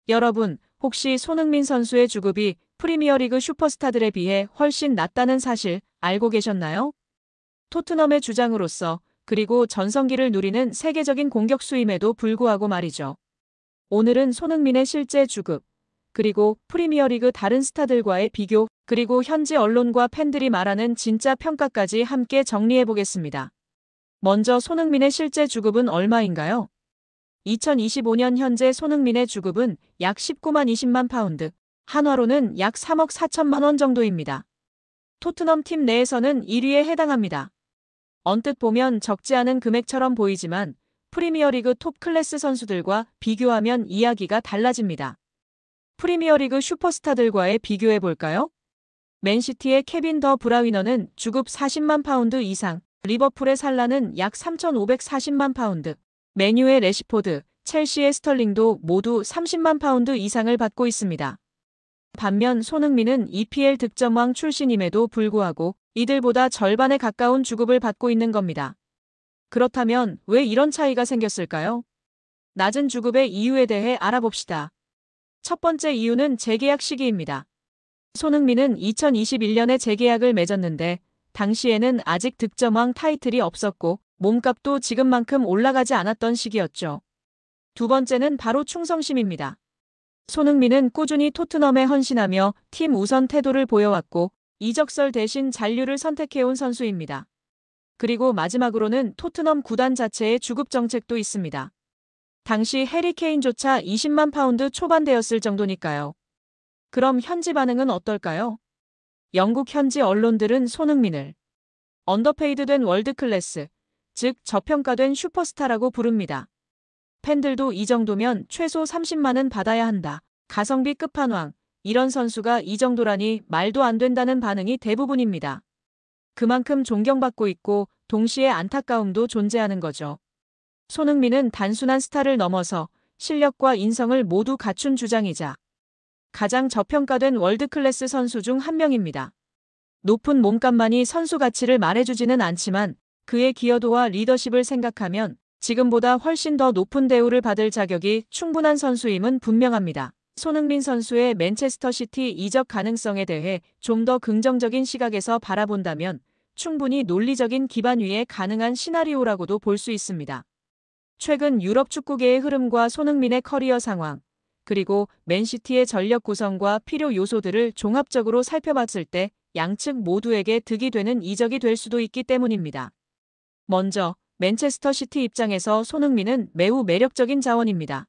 여러분, 혹시 손흥민 선수의 주급이 프리미어리그 슈퍼스타들에 비해 훨씬 낮다는 사실 알고 계셨나요? 토트넘의 주장으로서 그리고 전성기를 누리는 세계적인 공격수임에도 불구하고 말이죠. 오늘은 손흥민의 실제 주급, 그리고 프리미어리그 다른 스타들과의 비교, 그리고 현지 언론과 팬들이 말하는 진짜 평가까지 함께 정리해 보겠습니다. 먼저 손흥민의 실제 주급은 얼마인가요? 2025년 현재 손흥민의 주급은 약 19만 20만 파운드, 한화로는 약 3억 4천만 원 정도입니다. 토트넘 팀 내에서는 1위에 해당합니다. 언뜻 보면 적지 않은 금액처럼 보이지만 프리미어리그 톱 클래스 선수들과 비교하면 이야기가 달라집니다. 프리미어리그 슈퍼스타들과의 비교해 볼까요? 맨시티의 케빈 더 브라위너는 주급 40만 파운드 이상, 리버풀의 살라는 약 3,540만 파운드, 맨유의 레시포드, 첼시의 스털링도 모두 30만 파운드 이상을 받고 있습니다. 반면 손흥민은 EPL 득점왕 출신임에도 불구하고 이들보다 절반에 가까운 주급을 받고 있는 겁니다. 그렇다면 왜 이런 차이가 생겼을까요? 낮은 주급의 이유에 대해 알아봅시다. 첫 번째 이유는 재계약 시기입니다. 손흥민은 2021년에 재계약을 맺었는데 당시에는 아직 득점왕 타이틀이 없었고 몸값도 지금만큼 올라가지 않았던 시기였죠. 두 번째는 바로 충성심입니다. 손흥민은 꾸준히 토트넘에 헌신하며 팀 우선 태도를 보여왔고 이적설 대신 잔류를 선택해온 선수입니다. 그리고 마지막으로는 토트넘 구단 자체의 주급 정책도 있습니다. 당시 해리 케인조차 20만 파운드 초반대였을 정도니까요. 그럼 현지 반응은 어떨까요? 영국 현지 언론들은 손흥민을 언더페이드된 월드클래스, 즉 저평가된 슈퍼스타라고 부릅니다. 팬들도 이 정도면 최소 30만은 받아야 한다. 가성비 끝판왕. 이런 선수가 이 정도라니 말도 안 된다는 반응이 대부분입니다. 그만큼 존경받고 있고 동시에 안타까움도 존재하는 거죠. 손흥민은 단순한 스타를 넘어서 실력과 인성을 모두 갖춘 주장이자 가장 저평가된 월드클래스 선수 중 한 명입니다. 높은 몸값만이 선수 가치를 말해주지는 않지만 그의 기여도와 리더십을 생각하면 지금보다 훨씬 더 높은 대우를 받을 자격이 충분한 선수임은 분명합니다. 손흥민 선수의 맨체스터 시티 이적 가능성에 대해 좀 더 긍정적인 시각에서 바라본다면 충분히 논리적인 기반 위에 가능한 시나리오라고도 볼 수 있습니다. 최근 유럽 축구계의 흐름과 손흥민의 커리어 상황, 그리고 맨시티의 전력 구성과 필요 요소들을 종합적으로 살펴봤을 때 양측 모두에게 득이 되는 이적이 될 수도 있기 때문입니다. 먼저 맨체스터 시티 입장에서 손흥민은 매우 매력적인 자원입니다.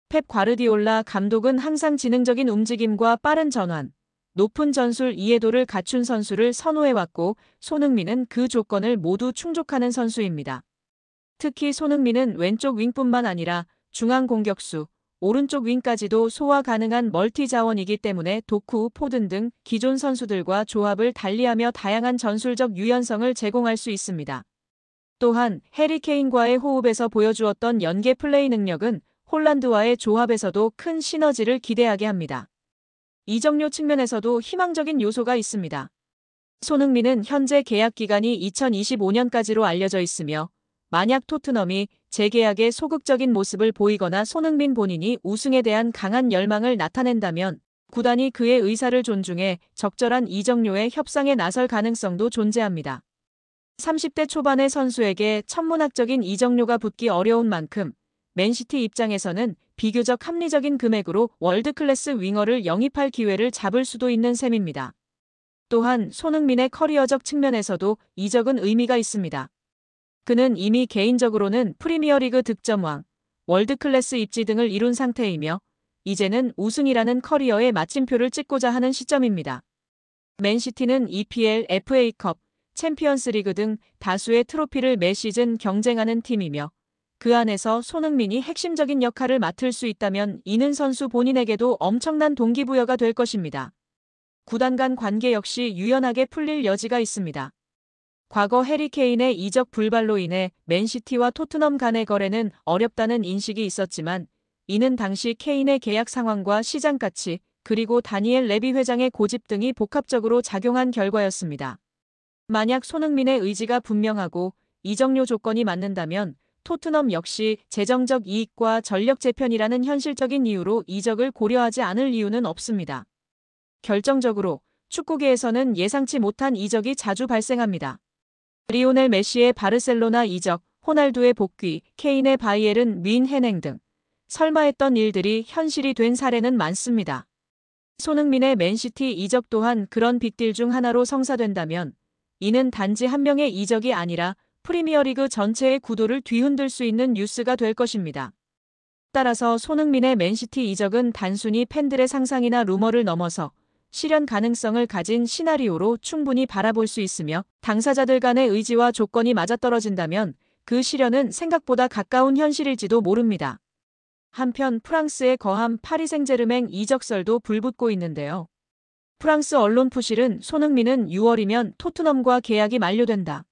펩 과르디올라 감독은 항상 지능적인 움직임과 빠른 전환, 높은 전술 이해도를 갖춘 선수를 선호해왔고 손흥민은 그 조건을 모두 충족하는 선수입니다. 특히 손흥민은 왼쪽 윙뿐만 아니라 중앙 공격수, 오른쪽 윙까지도 소화 가능한 멀티 자원이기 때문에 도쿠, 포든 등 기존 선수들과 조합을 달리하며 다양한 전술적 유연성을 제공할 수 있습니다. 또한 해리 케인과의 호흡에서 보여주었던 연계 플레이 능력은 홀란드와의 조합에서도 큰 시너지를 기대하게 합니다. 이적료 측면에서도 희망적인 요소가 있습니다. 손흥민은 현재 계약 기간이 2025년까지로 알려져 있으며 만약 토트넘이 재계약에 소극적인 모습을 보이거나 손흥민 본인이 우승에 대한 강한 열망을 나타낸다면 구단이 그의 의사를 존중해 적절한 이적료의 협상에 나설 가능성도 존재합니다. 30대 초반의 선수에게 천문학적인 이적료가 붙기 어려운 만큼 맨시티 입장에서는 비교적 합리적인 금액으로 월드클래스 윙어를 영입할 기회를 잡을 수도 있는 셈입니다. 또한 손흥민의 커리어적 측면에서도 이적은 의미가 있습니다. 그는 이미 개인적으로는 프리미어리그 득점왕, 월드클래스 입지 등을 이룬 상태이며 이제는 우승이라는 커리어의 마침표를 찍고자 하는 시점입니다. 맨시티는 EPL, FA컵, 챔피언스리그 등 다수의 트로피를 매 시즌 경쟁하는 팀이며 그 안에서 손흥민이 핵심적인 역할을 맡을 수 있다면 이는 선수 본인에게도 엄청난 동기부여가 될 것입니다. 구단 간 관계 역시 유연하게 풀릴 여지가 있습니다. 과거 해리 케인의 이적 불발로 인해 맨시티와 토트넘 간의 거래는 어렵다는 인식이 있었지만 이는 당시 케인의 계약 상황과 시장 가치 그리고 다니엘 레비 회장의 고집 등이 복합적으로 작용한 결과였습니다. 만약 손흥민의 의지가 분명하고 이적료 조건이 맞는다면 토트넘 역시 재정적 이익과 전력 재편이라는 현실적인 이유로 이적을 고려하지 않을 이유는 없습니다. 결정적으로 축구계에서는 예상치 못한 이적이 자주 발생합니다. 리오넬 메시의 바르셀로나 이적, 호날두의 복귀, 케인의 바이에른 뮌헨행 등 설마 했던 일들이 현실이 된 사례는 많습니다. 손흥민의 맨시티 이적 또한 그런 빅딜 중 하나로 성사된다면 이는 단지 한 명의 이적이 아니라 프리미어리그 전체의 구도를 뒤흔들 수 있는 뉴스가 될 것입니다. 따라서 손흥민의 맨시티 이적은 단순히 팬들의 상상이나 루머를 넘어서 실현 가능성을 가진 시나리오로 충분히 바라볼 수 있으며 당사자들 간의 의지와 조건이 맞아떨어진다면 그 실현은 생각보다 가까운 현실일지도 모릅니다. 한편 프랑스의 거함 파리 생제르맹 이적설도 불붙고 있는데요. 프랑스 언론 푸실은 손흥민은 6월이면 토트넘과 계약이 만료된다.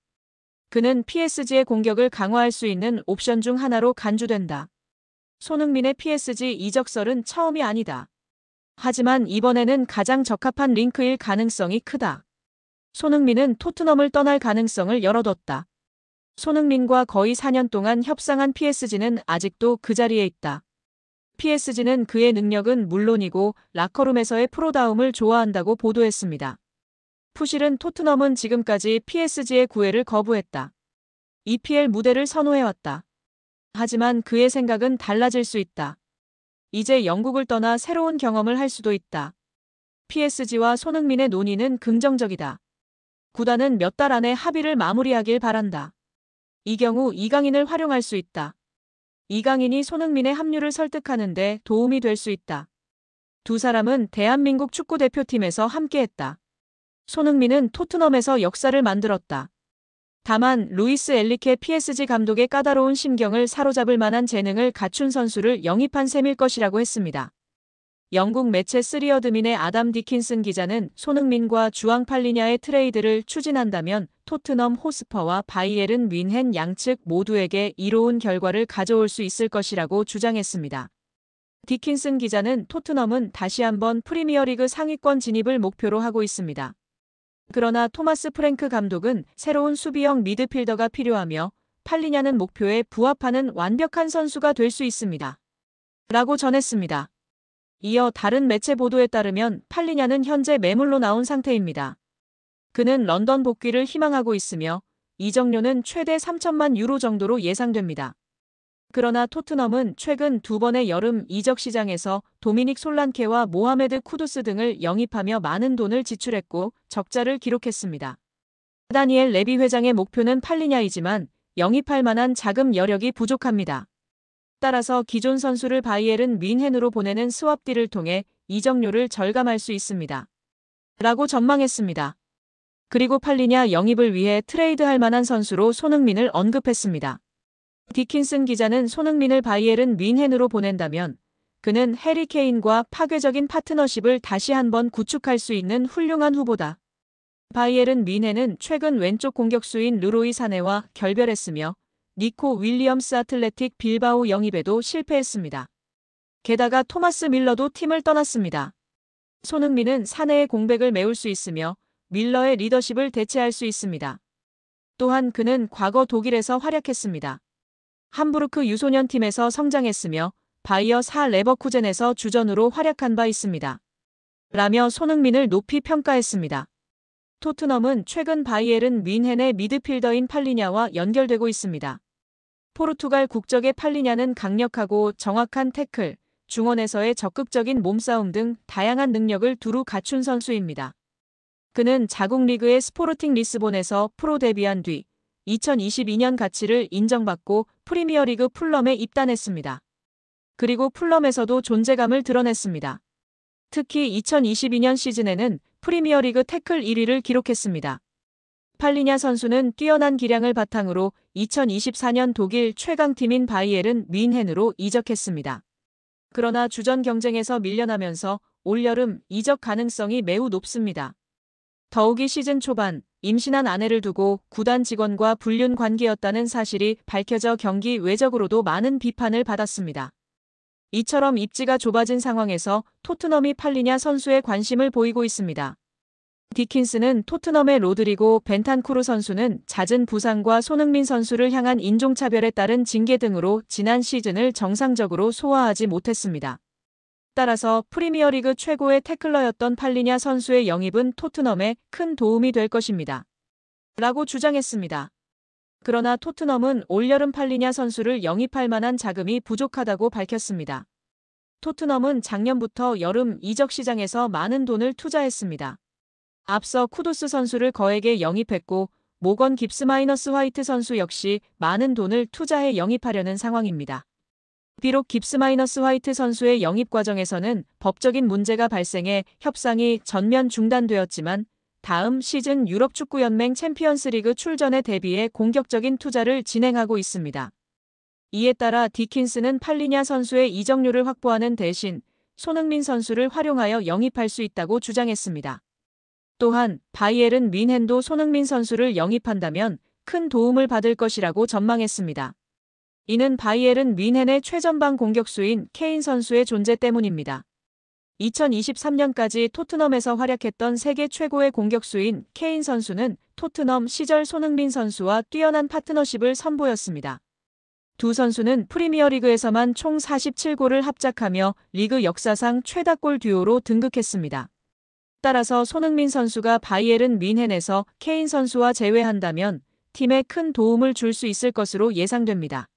그는 PSG의 공격을 강화할 수 있는 옵션 중 하나로 간주된다. 손흥민의 PSG 이적설은 처음이 아니다. 하지만 이번에는 가장 적합한 링크일 가능성이 크다. 손흥민은 토트넘을 떠날 가능성을 열어뒀다. 손흥민과 거의 4년 동안 협상한 PSG는 아직도 그 자리에 있다. PSG는 그의 능력은 물론이고 라커룸에서의 프로다움을 좋아한다고 보도했습니다. 푸실은 토트넘은 지금까지 PSG의 구애를 거부했다. EPL 무대를 선호해왔다. 하지만 그의 생각은 달라질 수 있다. 이제 영국을 떠나 새로운 경험을 할 수도 있다. PSG와 손흥민의 논의는 긍정적이다. 구단은 몇 달 안에 합의를 마무리하길 바란다. 이 경우 이강인을 활용할 수 있다. 이강인이 손흥민의 합류를 설득하는 데 도움이 될 수 있다. 두 사람은 대한민국 축구대표팀에서 함께했다. 손흥민은 토트넘에서 역사를 만들었다. 다만 루이스 엔리케 PSG 감독의 까다로운 심경을 사로잡을 만한 재능을 갖춘 선수를 영입한 셈일 것이라고 했습니다. 영국 매체 쓰리어드민의 아담 디킨슨 기자는 손흥민과 주앙 팔리냐의 트레이드를 추진한다면 토트넘 호스퍼와 바이에른 뮌헨 양측 모두에게 이로운 결과를 가져올 수 있을 것이라고 주장했습니다. 디킨슨 기자는 토트넘은 다시 한번 프리미어리그 상위권 진입을 목표로 하고 있습니다. 그러나 토마스 프랭크 감독은 새로운 수비형 미드필더가 필요하며 팔리냐는 목표에 부합하는 완벽한 선수가 될 수 있습니다. 라고 전했습니다. 이어 다른 매체 보도에 따르면 팔리냐는 현재 매물로 나온 상태입니다. 그는 런던 복귀를 희망하고 있으며 이적료는 최대 3천만 유로 정도로 예상됩니다. 그러나 토트넘은 최근 두 번의 여름 이적 시장에서 도미닉 솔란케와 모하메드 쿠두스 등을 영입하며 많은 돈을 지출했고 적자를 기록했습니다. 다니엘 레비 회장의 목표는 팔리냐이지만 영입할 만한 자금 여력이 부족합니다. 따라서 기존 선수를 바이에른 뮌헨으로 보내는 스왑딜을 통해 이적료를 절감할 수 있습니다. 라고 전망했습니다. 그리고 팔리냐 영입을 위해 트레이드할 만한 선수로 손흥민을 언급했습니다. 디킨슨 기자는 손흥민을 바이에른 뮌헨으로 보낸다면 그는 해리 케인과 파괴적인 파트너십을 다시 한번 구축할 수 있는 훌륭한 후보다. 바이에른 뮌헨은 최근 왼쪽 공격수인 르로이 사네와 결별했으며 니코 윌리엄스 아틀레틱 빌바오 영입에도 실패했습니다. 게다가 토마스 밀러도 팀을 떠났습니다. 손흥민은 사내의 공백을 메울 수 있으며 밀러의 리더십을 대체할 수 있습니다. 또한 그는 과거 독일에서 활약했습니다. 함부르크 유소년 팀에서 성장했으며 바이어 사 레버쿠젠에서 주전으로 활약한 바 있습니다. 라며 손흥민을 높이 평가했습니다. 토트넘은 최근 바이에른 뮌헨의 미드필더인 팔리냐와 연결되고 있습니다. 포르투갈 국적의 팔리냐는 강력하고 정확한 태클, 중원에서의 적극적인 몸싸움 등 다양한 능력을 두루 갖춘 선수입니다. 그는 자국 리그의 스포르팅 리스본에서 프로 데뷔한 뒤 2022년 가치를 인정받고 프리미어리그 풀럼에 입단했습니다. 그리고 풀럼에서도 존재감을 드러냈습니다. 특히 2022년 시즌에는 프리미어리그 태클 1위를 기록했습니다. 팔리냐 선수는 뛰어난 기량을 바탕으로 2024년 독일 최강팀인 바이에른 뮌헨으로 이적했습니다. 그러나 주전 경쟁에서 밀려나면서 올여름 이적 가능성이 매우 높습니다. 더욱이 시즌 초반 임신한 아내를 두고 구단 직원과 불륜 관계였다는 사실이 밝혀져 경기 외적으로도 많은 비판을 받았습니다. 이처럼 입지가 좁아진 상황에서 토트넘이 팔리냐 선수에 관심을 보이고 있습니다. 디킨스는 토트넘의 로드리고 벤탄쿠르 선수는 잦은 부상과 손흥민 선수를 향한 인종차별에 따른 징계 등으로 지난 시즌을 정상적으로 소화하지 못했습니다. 따라서 프리미어리그 최고의 태클러였던 팔리냐 선수의 영입은 토트넘에 큰 도움이 될 것입니다. 라고 주장했습니다. 그러나 토트넘은 올여름 팔리냐 선수를 영입할 만한 자금이 부족하다고 밝혔습니다. 토트넘은 작년부터 여름 이적 시장에서 많은 돈을 투자했습니다. 앞서 쿠두스 선수를 거액에 영입했고 모건 깁스 마이너스 화이트 선수 역시 많은 돈을 투자해 영입하려는 상황입니다. 비록 깁스 마이너스 화이트 선수의 영입 과정에서는 법적인 문제가 발생해 협상이 전면 중단되었지만 다음 시즌 유럽축구연맹 챔피언스리그 출전에 대비해 공격적인 투자를 진행하고 있습니다. 이에 따라 디킨스는 팔리냐 선수의 이적료를 확보하는 대신 손흥민 선수를 활용하여 영입할 수 있다고 주장했습니다. 또한 바이에른 뮌헨도 손흥민 선수를 영입한다면 큰 도움을 받을 것이라고 전망했습니다. 이는 바이에른 뮌헨의 최전방 공격수인 케인 선수의 존재 때문입니다. 2023년까지 토트넘에서 활약했던 세계 최고의 공격수인 케인 선수는 토트넘 시절 손흥민 선수와 뛰어난 파트너십을 선보였습니다. 두 선수는 프리미어리그에서만 총 47골을 합작하며 리그 역사상 최다골 듀오로 등극했습니다. 따라서 손흥민 선수가 바이에른 뮌헨에서 케인 선수와 재회한다면 팀에 큰 도움을 줄 수 있을 것으로 예상됩니다.